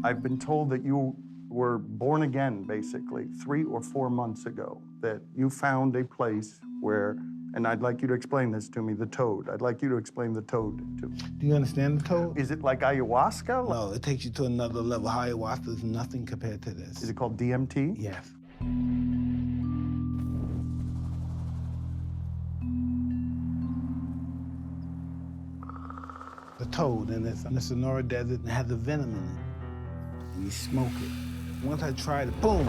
I've been told that you were born again, basically, 3 or 4 months ago, that you found a place where, and I'd like you to explain this to me, the toad. I'd like you to explain the toad to me. Do you understand the toad? Is it like ayahuasca? No, it takes you to another level. Ayahuasca is nothing compared to this. Is it called DMT? Yes. The toad, and it's in the Sonora Desert and has a venom in it. And you smoke it. Once I tried it, boom!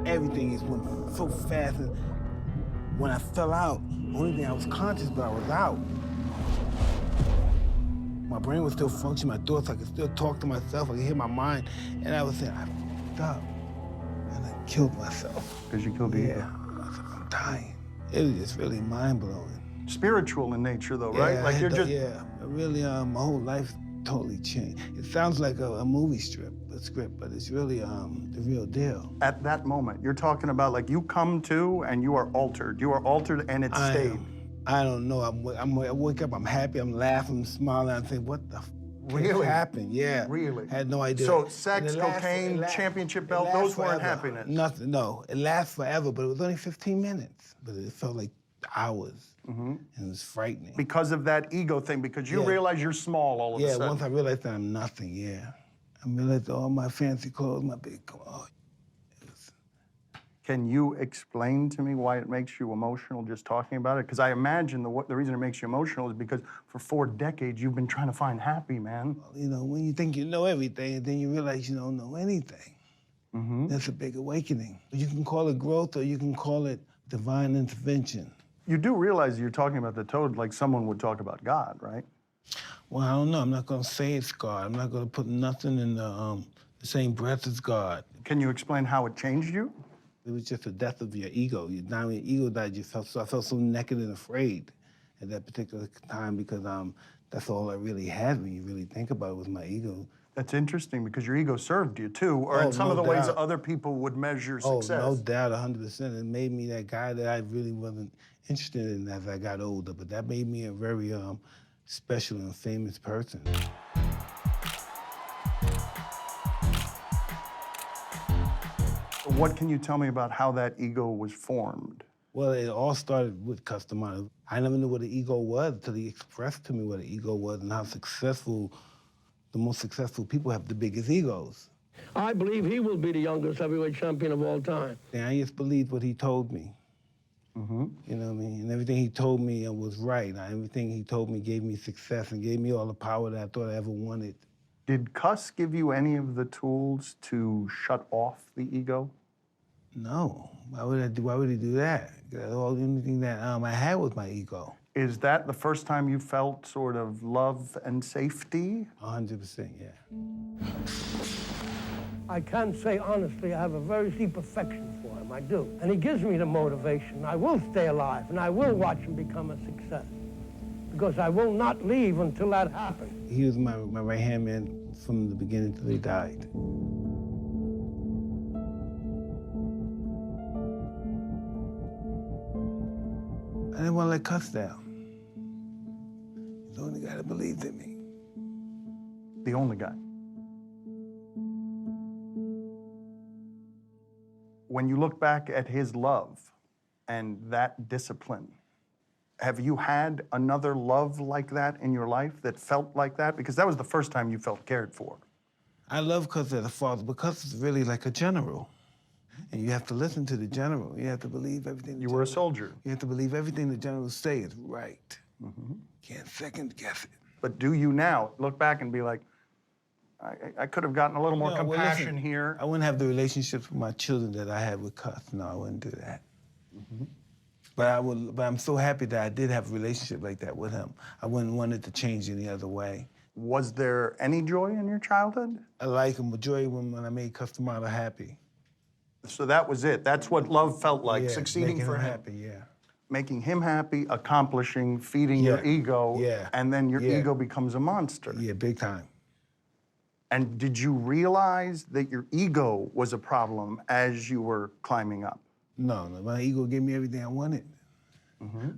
Everything just went so fast. And when I fell out, the only thing I was conscious about, I was out. My brain was still functioning, my thoughts, I could still talk to myself, I could hear my mind, and I was saying, I fucked up. And I killed myself. Because you killed the ego. Yeah, I was like, I'm dying. It was just really mind-blowing. Spiritual in nature, though, right? Like you're just... Yeah, really, my whole life totally changed. It sounds like a movie script, but it's really the real deal. At that moment, you're talking about like you come to and you are altered. You are altered and it stayed. I don't know. I wake up, I'm happy, I'm laughing, I'm smiling, I'm thinking, what the Really? happened? Yeah. Really? Had no idea. So sex, cocaine, championship belt, those weren't happiness? Nothing, no. It lasts forever, but it was only 15 minutes. But it felt like hours. And it was frightening. Because of that ego thing, because you realize you're small all of a sudden. Yeah, once I realized that I'm nothing, yeah. I realized all my fancy clothes, my big clothes. Can you explain to me why it makes you emotional just talking about it? Because I imagine the reason it makes you emotional is because for 4 decades you've been trying to find happy, man. Well, you know, when you think you know everything, and then you realize you don't know anything. That's a big awakening. You can call it growth or you can call it divine intervention. You do realize you're talking about the toad like someone would talk about God, right? Well, I don't know. I'm not going to say it's God. I'm not going to put nothing in the same breath as God. Can you explain how it changed you? It was just the death of your ego. When your ego died, I felt so naked and afraid at that particular time because that's all I really had when you really think about it was my ego. That's interesting because your ego served you too, or in some of the ways that other people would measure success. Oh, no doubt, 100%. It made me that guy that I really wasn't interested in as I got older, but that made me a very special and famous person. What can you tell me about how that ego was formed? Well, it all started with customized. I never knew what an ego was until he expressed to me what an ego was and how successful, the most successful people have the biggest egos. I believe he will be the youngest heavyweight champion of all time. And I just believed what he told me. You know what I mean? And everything he told me was right. Everything he told me gave me success and gave me all the power that I thought I ever wanted. Did Cuss give you any of the tools to shut off the ego? No. Why would he do that? The only thing that I had was my ego. Is that the first time you felt sort of love and safety? 100%, yeah. I can say honestly, I have a very deep affection for him, I do. And he gives me the motivation. I will stay alive, and I will watch him become a success. Because I will not leave until that happens. He was my right-hand man from the beginning till he died. I didn't want to let Cuss down. He's the only guy that believed in me. The only guy. When you look back at his love and that discipline, have you had another love like that in your life that felt like that? Because that was the first time you felt cared for. I love Cuss as a father, but Cuss is really like a general. And you have to listen to the general. You have to believe everything. You were a soldier. You have to believe everything the generals say is right. Can't second guess it. But do you now look back and be like, I could have gotten a little more compassion here? I wouldn't have the relationships with my children that I had with Cuss. No, I wouldn't do that. But I'm so happy that I did have a relationship like that with him. I wouldn't want it to change any other way. Was there any joy in your childhood? I like him, joy when I made Cuss Tomado happy. So that was it. That's what love felt like, Yeah, succeeding for him. happy, yeah. Making him happy, accomplishing, feeding your ego, and then your ego becomes a monster. Yeah, big time. And did you realize that your ego was a problem as you were climbing up? No, my ego gave me everything I wanted.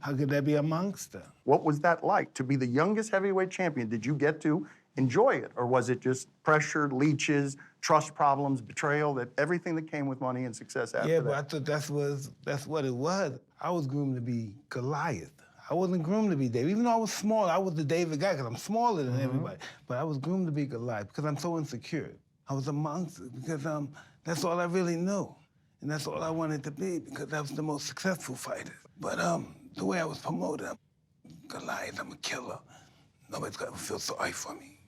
How could that be a monster? What was that like, to be the youngest heavyweight champion? Did you get to enjoy it? Or was it just pressure, leeches, trust problems, betrayal, that everything that came with money and success after Yeah, that? but I thought that's what it was. I was groomed to be Goliath. I wasn't groomed to be David. Even though I was small, I was the David guy because I'm smaller than everybody. But I was groomed to be Goliath because I'm so insecure. I was a monster because that's all I really knew. And that's all I wanted to be because I was the most successful fighter. But the way I was promoted, I'm Goliath, I'm a killer. Nobody's gonna feel sorry for me.